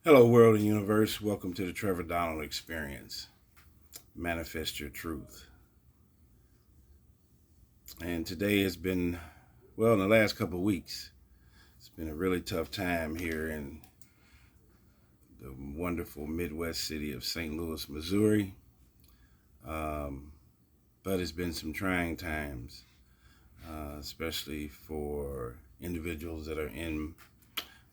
Hello, world and universe. Welcome to the Trevor Donald Experience. Manifest your truth. And today has been, well, in the last couple of weeks, it's been a really tough time here in the wonderful Midwest city of St. Louis, Missouri. Um, but it's been some trying times, especially for individuals that are in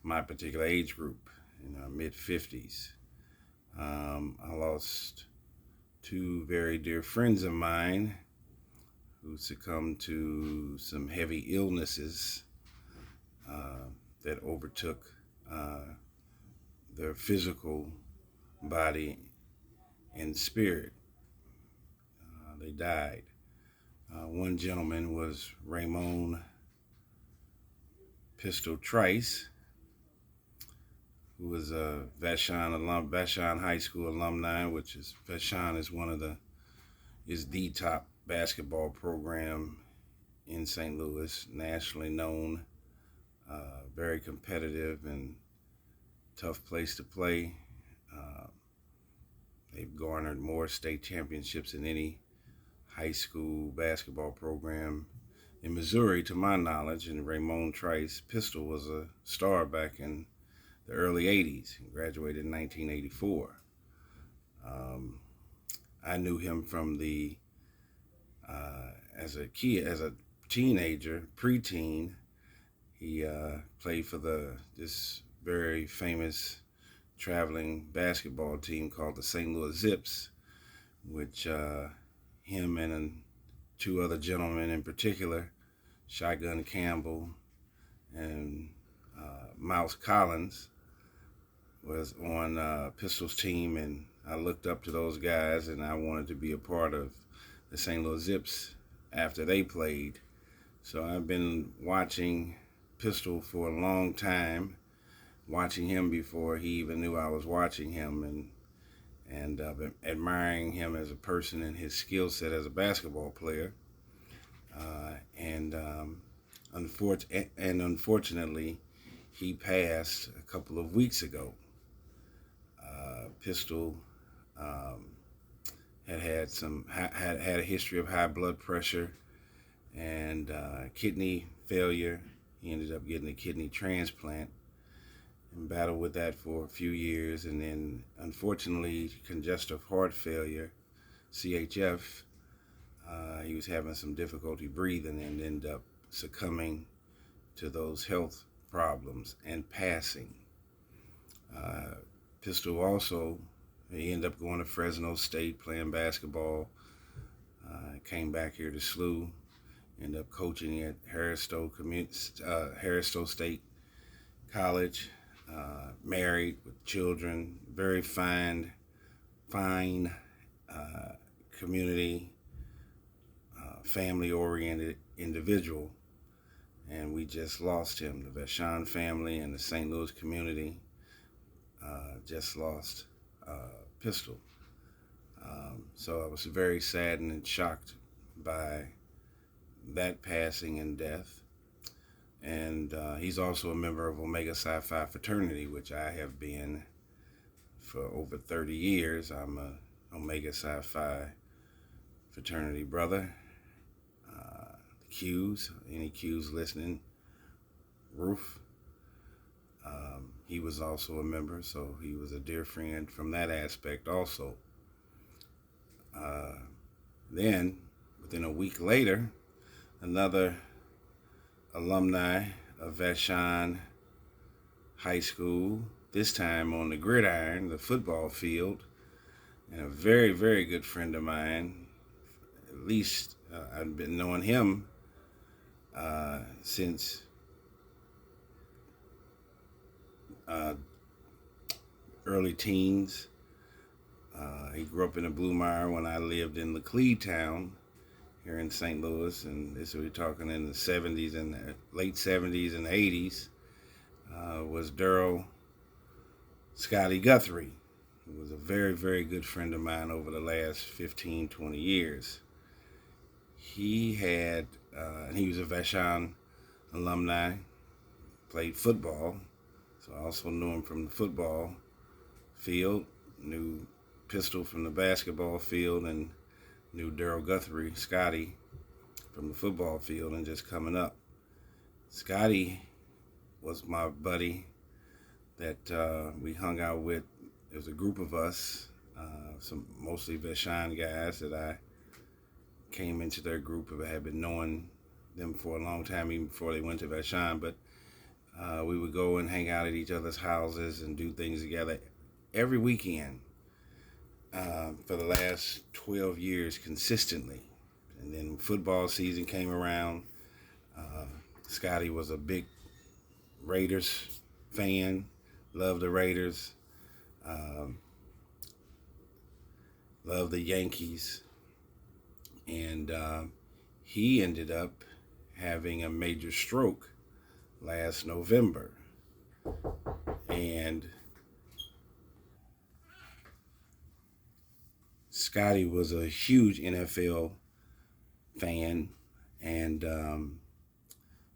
my particular age group, in our mid 50s. I lost two very dear friends of mine who succumbed to some heavy illnesses uh, that overtook uh, their physical body and spirit. They died. One gentleman was Ramon Pistol Trice, who was a Vashon High School alumni, which is Vashon is the top basketball program in St. Louis, nationally known, very competitive and tough place to play. Uh, they've garnered more state championships than any high school basketball program in Missouri, to my knowledge. And Ramon Trice Pistol was a star back in the early 80s. He graduated in 1984. Um, I knew him from as a teenager, preteen. He played for this very famous traveling basketball team called the St. Louis Zips, which him and two other gentlemen in particular, Shotgun Campbell and Mouse Collins, was on Pistol's team, and I looked up to those guys, and I wanted to be a part of the St. Louis Zips after they played. So I've been watching Pistol for a long time, watching him before he even knew I was watching him, and admiring him as a person and his skill set as a basketball player. And unfortunately, he passed a couple of weeks ago. Pistol um, had a history of high blood pressure and kidney failure. He ended up getting a kidney transplant and battled with that for a few years, and then unfortunately congestive heart failure, CHF. He was having some difficulty breathing and ended up succumbing to those health problems and passing. Uh, Pistol also, he ended up going to Fresno State playing basketball. Came back here to SLU, ended up coaching at Harris Stowe State College. Married with children, very fine community, family-oriented individual, and we just lost him. The Vashon family and the St. Louis community just lost Pistol. So I was very saddened and shocked by that passing and death. And he's also a member of Omega Psi Phi fraternity, which I have been for over 30 years. I'm a Omega Psi Phi fraternity brother. The Qs, any Qs listening, Roof. He was also a member, so he was a dear friend from that aspect also. Uh, then, within a week later, another alumni of Vashon High School, this time on the gridiron, the football field, and a very, very good friend of mine. At least I've been knowing him since uh, early teens. He grew up in a Blue Mire when I lived in Laclede here in St. Louis, and this we're talking in the 70s and the late 70s and 80s. Was Daryl Scotty Guthrie, who was a very, very good friend of mine over the last 15, 20 years. He was a Vashon alumni, played football, so I also knew him from the football. field, knew Pistol from the basketball field, and knew Daryl Guthrie, Scotty, from the football field, and just coming up. Scotty was my buddy that we hung out with. There was a group of us, some mostly Vashon guys that I came into their group. I had been knowing them for a long time, even before they went to Vashon, but we would go and hang out at each other's houses and do things together every weekend for the last 12 years consistently. And then football season came around. Scotty was a big Raiders fan, loved the Raiders, loved the Yankees, and he ended up having a major stroke last November. And Scotty was a huge NFL fan, and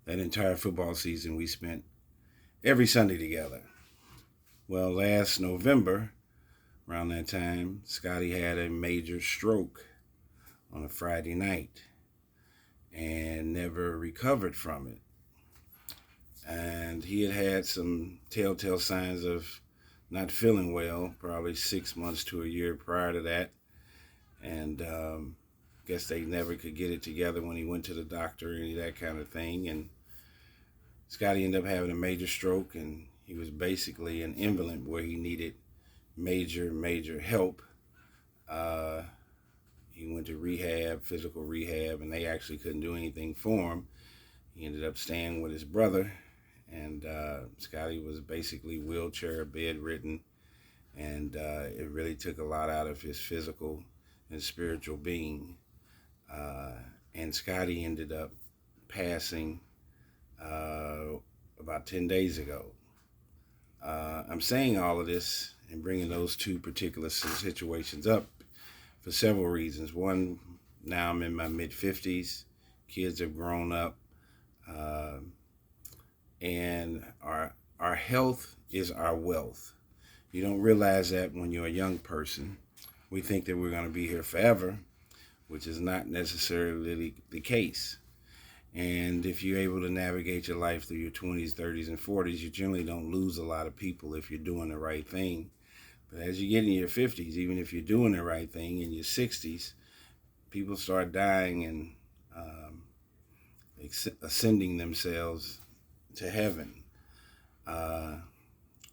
that entire football season we spent every Sunday together. Well, last November, around that time, Scotty had a major stroke on a Friday night and never recovered from it. And he had had some telltale signs of not feeling well, probably 6 months to a year prior to that. And guess they never could get it together when he went to the doctor, any of that kind of thing. And Scotty ended up having a major stroke, and he was basically an invalid where he needed major help. He went to rehab, physical rehab, and they actually couldn't do anything for him. He ended up staying with his brother, and Scotty was basically wheelchair bedridden, and it really took a lot out of his physical and spiritual being. And Scotty ended up passing about 10 days ago. I'm saying all of this and bringing those two particular situations up for several reasons. One, now I'm in my mid-50s. Kids have grown up. And our health is our wealth. You don't realize that when you're a young person. We think that we're going to be here forever, which is not necessarily the case. And if you're able to navigate your life through your 20s, 30s, and 40s, you generally don't lose a lot of people if you're doing the right thing. But as you get in your 50s, even if you're doing the right thing in your 60s, people start dying and ascending themselves to heaven.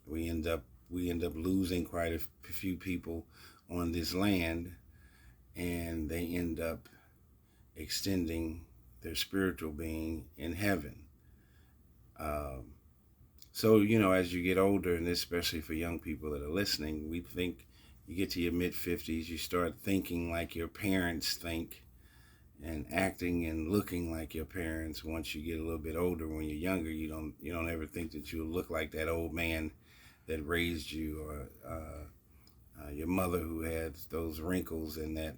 We end up losing quite a few people on this land, and they end up extending their spiritual being in heaven. So, as you get older, and especially for young people that are listening, we think you get to your mid-50s, you start thinking like your parents think and acting and looking like your parents. Once you get a little bit older, when you're younger, you don't ever think that you'll look like that old man that raised you, or your mother who had those wrinkles and that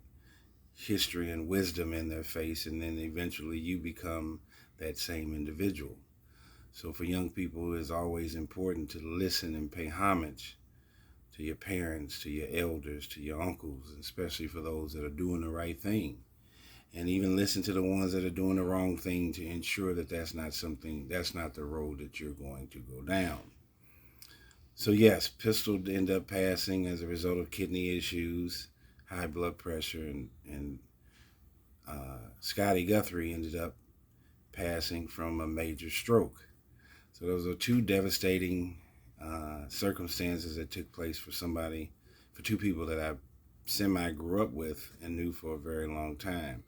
history and wisdom in their face, and then eventually you become that same individual. So for young people, it's always important to listen and pay homage to your parents, to your elders, to your uncles, especially for those that are doing the right thing. And even listen to the ones that are doing the wrong thing to ensure that that's not the road that you're going to go down. So yes, Pistol ended up passing as a result of kidney issues, high blood pressure, and Scotty Guthrie ended up passing from a major stroke. So those are two devastating circumstances that took place for two people that I grew up with and knew for a very long time.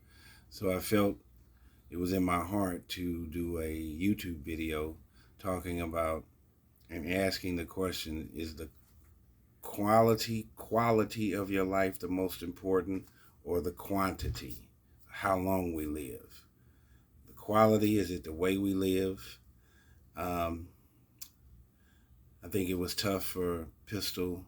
So I felt it was in my heart to do a YouTube video talking about and asking the question, is the quality of your life the most important, or the quantity, how long we live? The quality, is it the way we live? I think it was tough for Pistol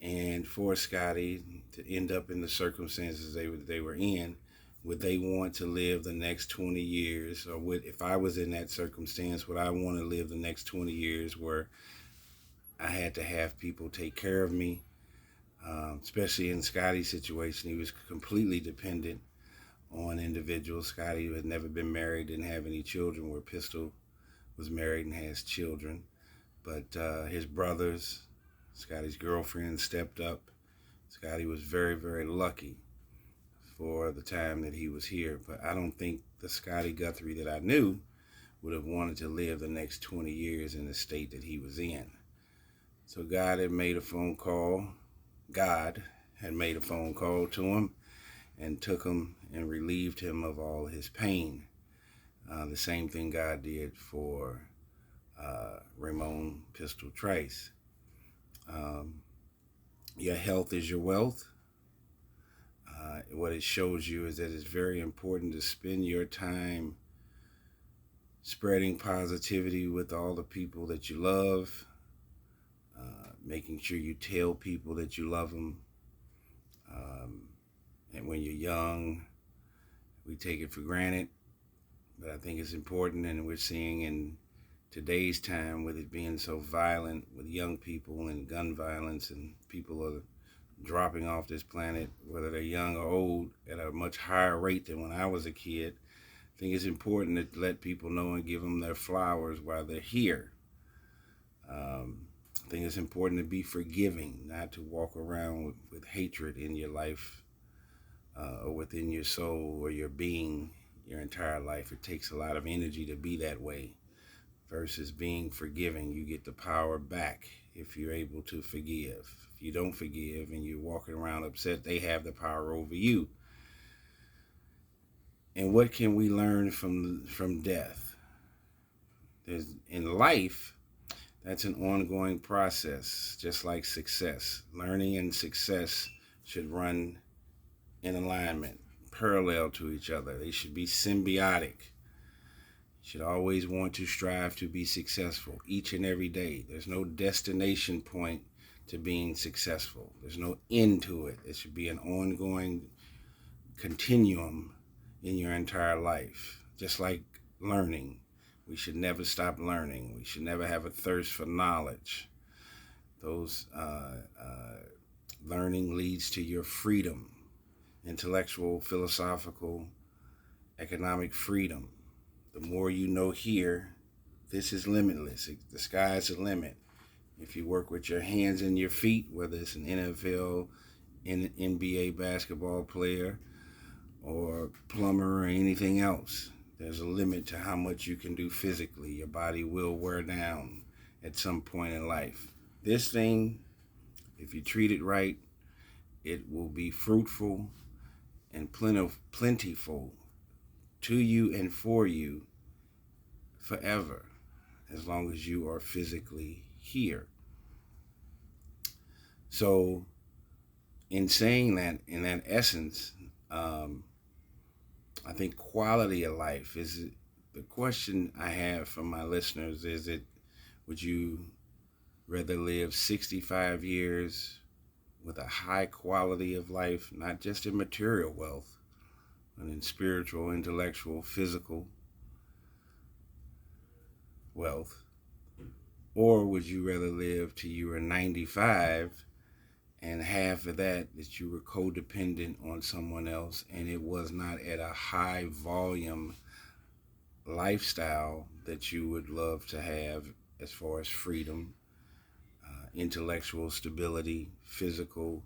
and for Scotty to end up in the circumstances they were in. Would they want to live the next 20 years? Or if I was in that circumstance, would I want to live the next 20 years where I had to have people take care of me, especially in Scotty's situation. He was completely dependent on individuals. Scotty had never been married, didn't have any children, where Pistol was married and has children. But his brothers, Scotty's girlfriend stepped up. Scotty was very, very lucky for the time that he was here. But I don't think the Scotty Guthrie that I knew would have wanted to live the next 20 years in the state that he was in. So God had made a phone call. God had made a phone call to him and took him and relieved him of all his pain. The same thing God did for Ramon Pistol Trice. Your health is your wealth. What it shows you is that it's very important to spend your time spreading positivity with all the people that you love, making sure you tell people that you love them. And when you're young, we take it for granted, but I think it's important, and we're seeing in today's time, with it being so violent with young people and gun violence, and people are dropping off this planet, whether they're young or old, at a much higher rate than when I was a kid. I think it's important to let people know and give them their flowers while they're here. I think it's important to be forgiving, not to walk around with hatred in your life or within your soul or your being your entire life. It takes a lot of energy to be that way. Versus being forgiving, you get the power back if you're able to forgive. If you don't forgive and you're walking around upset, they have the power over you. And what can we learn from death? In life, that's an ongoing process, just like success. Learning and success should run in alignment, parallel to each other. They should be symbiotic. You should always want to strive to be successful each and every day. There's no destination point to being successful. There's no end to it. It should be an ongoing continuum in your entire life. Just like learning. We should never stop learning. We should never have a thirst for knowledge. Learning leads to your freedom, intellectual, philosophical, economic freedom. The more you know here, this is limitless. The sky's the limit. If you work with your hands and your feet, whether it's an NFL, NBA basketball player, or plumber, or anything else, there's a limit to how much you can do physically. Your body will wear down at some point in life. This thing, if you treat it right, it will be fruitful and plentiful to you and for you forever, as long as you are physically here. So, in saying that, in that essence, I think quality of life is the question I have for my listeners. Would you rather live 65 years with a high quality of life, not just in material wealth, but in spiritual, intellectual, physical wealth? Or would you rather live till you were 95 and half of that you were codependent on someone else, and it was not at a high volume lifestyle that you would love to have, as far as freedom, intellectual stability, physical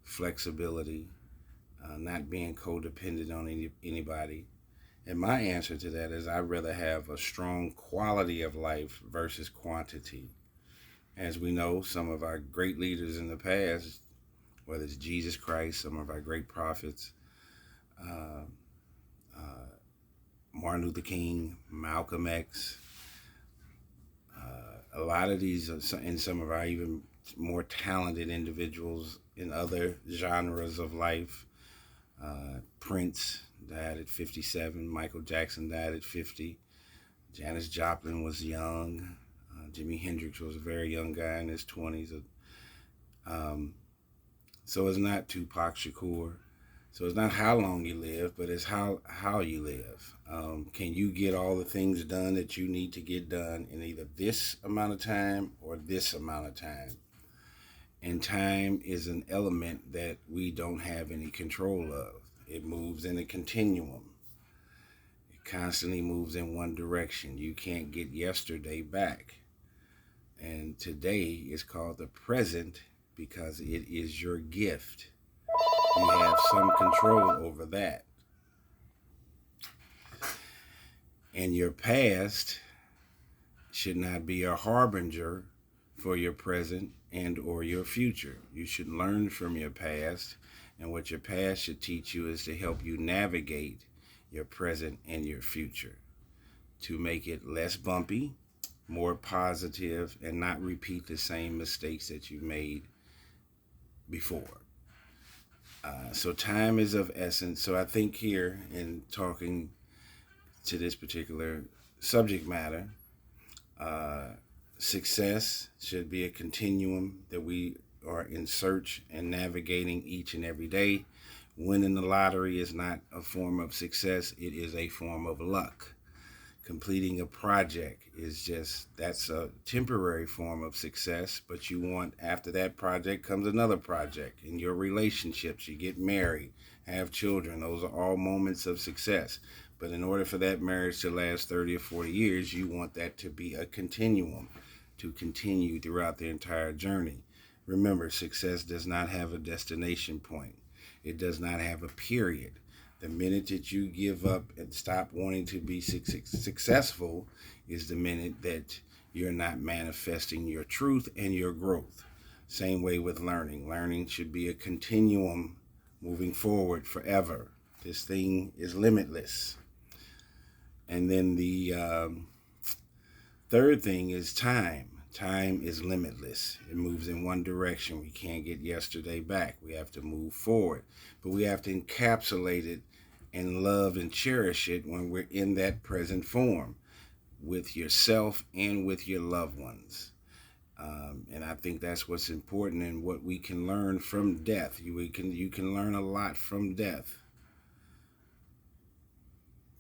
flexibility, not being codependent on anybody? And my answer to that is I'd rather have a strong quality of life versus quantity. As we know, some of our great leaders in the past, whether it's Jesus Christ, some of our great prophets, Martin Luther King, Malcolm X, a lot of these, and some of our even more talented individuals in other genres of life. Prince died at 57. Michael Jackson died at 50. Janis Joplin was young. Jimi Hendrix was a very young guy in his 20s. So it's not Tupac Shakur. So it's not how long you live, but it's how you live. Can you get all the things done that you need to get done in either this amount of time or this amount of time? And time is an element that we don't have any control of. It moves in a continuum. It constantly moves in one direction. You can't get yesterday back. And today is called the present because it is your gift. You have some control over that. And your past should not be a harbinger for your present and or your future. You should learn from your past, and what your past should teach you is to help you navigate your present and your future to make it less bumpy, more positive, and not repeat the same mistakes that you made before. So time is of essence. So I think here in talking to this particular subject matter, success should be a continuum that we are in search and navigating each and every day. Winning the lottery is not a form of success. It is a form of luck. Completing a project that's a temporary form of success, but you want, after that project comes another project. In your relationships, you get married, have children. Those are all moments of success. But in order for that marriage to last 30 or 40 years, you want that to be a continuum, to continue throughout the entire journey. Remember, success does not have a destination point. It does not have a period. The minute that you give up and stop wanting to be successful is the minute that you're not manifesting your truth and your growth. Same way with learning. Learning should be a continuum moving forward forever. This thing is limitless. And then the third thing is time. Time is limitless. It moves in one direction. We can't get yesterday back. We have to move forward. But we have to encapsulate it and love and cherish it when we're in that present form with yourself and with your loved ones. And I think that's what's important and what we can learn from death. You can learn a lot from death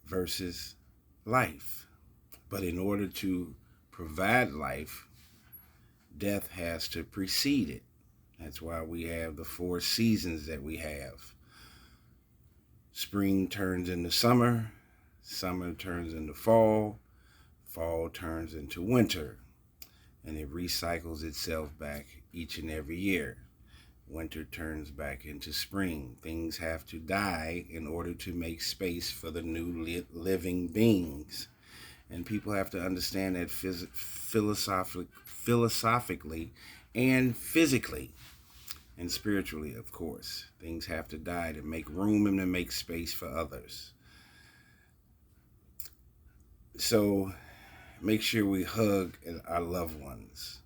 versus life. But in order to provide life, death has to precede it. That's why we have the 4 seasons that we have. Spring turns into summer, summer turns into fall, fall turns into winter, and it recycles itself back each and every year. Winter turns back into spring. Things have to die in order to make space for the new living beings. And people have to understand that philosophically and physically and spiritually, of course. Things have to die to make room and to make space for others. So make sure we hug our loved ones.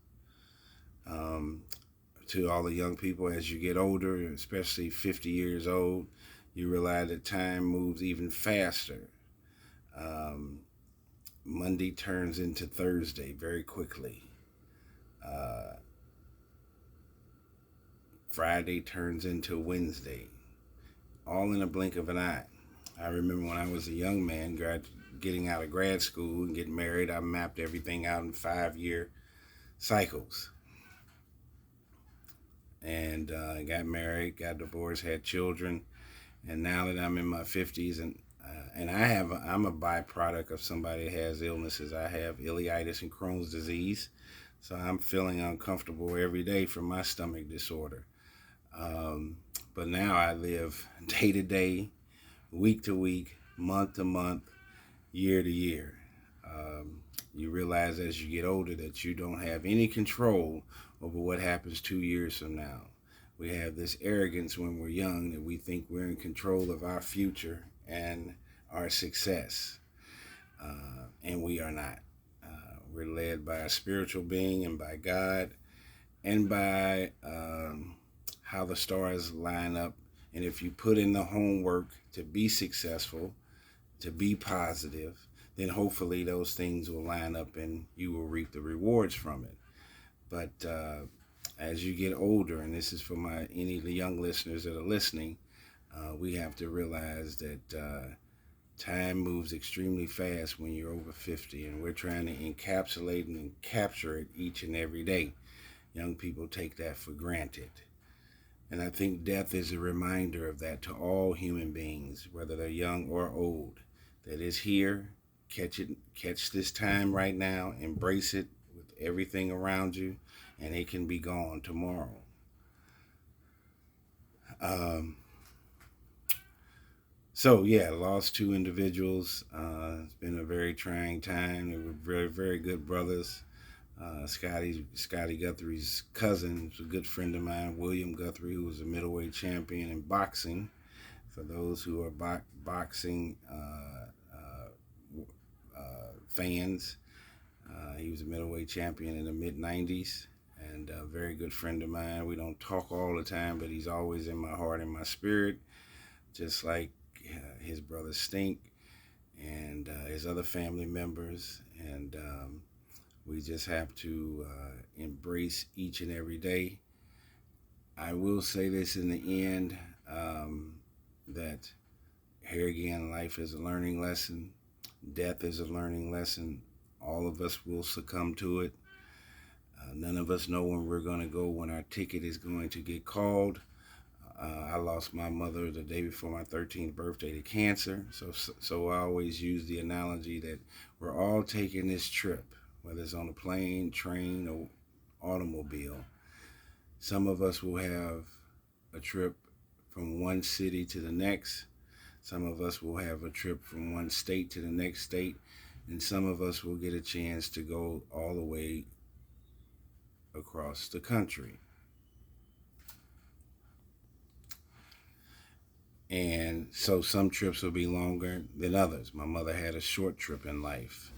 To all the young people, as you get older, especially 50 years old, you realize that time moves even faster. Monday turns into Thursday very quickly. Friday turns into Wednesday, all in a blink of an eye. I remember when I was a young man, getting out of grad school and getting married, I mapped everything out in 5-year cycles. And got married, got divorced, had children, and now that I'm in my 50s and I'm a byproduct of somebody that has illnesses. I have ileitis and Crohn's disease, so I'm feeling uncomfortable every day from my stomach disorder. But now I live day to day, week to week, month to month, year to year. You realize as you get older that you don't have any control over what happens 2 years from now. We have this arrogance when we're young that we think we're in control of our future and our success, and we are not. We're led by a spiritual being and by God and by how the stars line up. And if you put in the homework to be successful, to be positive, then hopefully those things will line up and you will reap the rewards from it. But as you get older, and this is for any of the young listeners that are listening, We have to realize that time moves extremely fast when you're over 50, and we're trying to encapsulate and capture it each and every day. Young people take that for granted. And I think death is a reminder of that to all human beings, whether they're young or old, that it's here. Catch this time right now, embrace it with everything around you, and it can be gone tomorrow. So yeah, lost two individuals. It's been a very trying time. They were very, very good brothers. Scotty Guthrie's cousin was a good friend of mine, William Guthrie, who was a middleweight champion in boxing. For those who are boxing fans, he was a middleweight champion in the mid-90s and a very good friend of mine. We don't talk all the time, but he's always in my heart and my spirit, just like his brother Stink and his other family members. And we just have to embrace each and every day. I will say this in the end, that here again, life is a learning lesson. Death is a learning lesson. All of us will succumb to it. None of us know when we're going to go, when our ticket is going to get called. I lost my mother the day before my 13th birthday to cancer. So I always use the analogy that we're all taking this trip, whether it's on a plane, train, or automobile. Some of us will have a trip from one city to the next. Some of us will have a trip from one state to the next state. And some of us will get a chance to go all the way across the country. And so some trips will be longer than others. My mother had a short trip in life.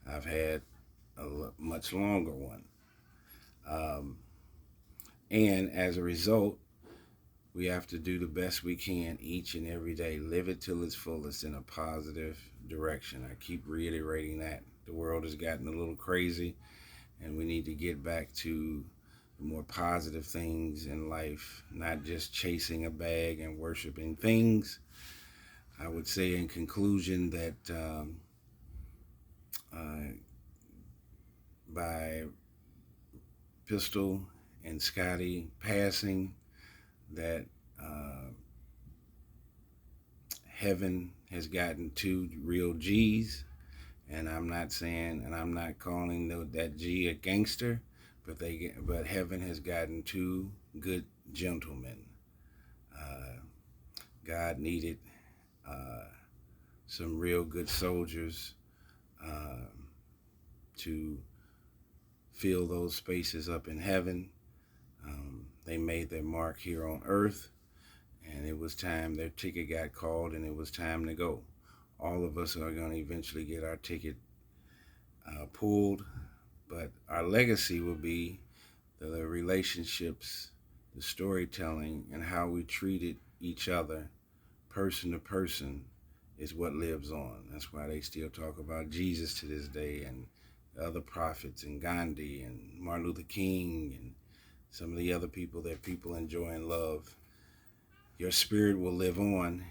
I've had a much longer one. And as a result, we have to do the best we can each and every day. Live it till its fullest in a positive direction. I keep reiterating that. The world has gotten a little crazy, and we need to get back to the more positive things in life, not just chasing a bag and worshiping things. I would say in conclusion that by Pistol and Scotty passing, that heaven has gotten two real G's, and I'm not saying, and I'm not calling that G a gangster, but heaven has gotten two good gentlemen. God needed some real good soldiers to fill those spaces up in heaven. They made their mark here on earth, and it was time. Their ticket got called, and it was time to go. All of us are going to eventually get our ticket pulled, but our legacy will be the relationships, the storytelling, and how we treated each other, person to person, is what lives on. That's why they still talk about Jesus to this day, and other prophets, and Gandhi, and Martin Luther King, and some of the other people that people enjoy and love. Your spirit will live on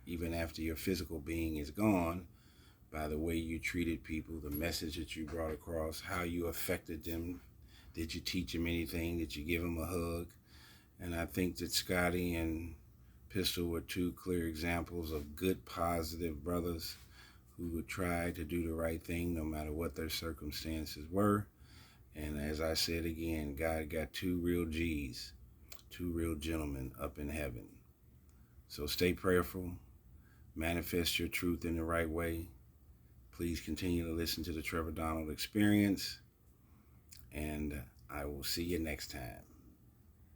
even after your physical being is gone, by the way you treated people, the message that you brought across, how you affected them. Did you teach them anything? Did you give them a hug? And I think that Scotty and Pistol were two clear examples of good, positive brothers who would try to do the right thing no matter what their circumstances were. And as I said again, God got two real G's, two real gentlemen up in heaven. So stay prayerful, manifest your truth in the right way. Please continue to listen to the Trevor Donald Experience, and I will see you next time.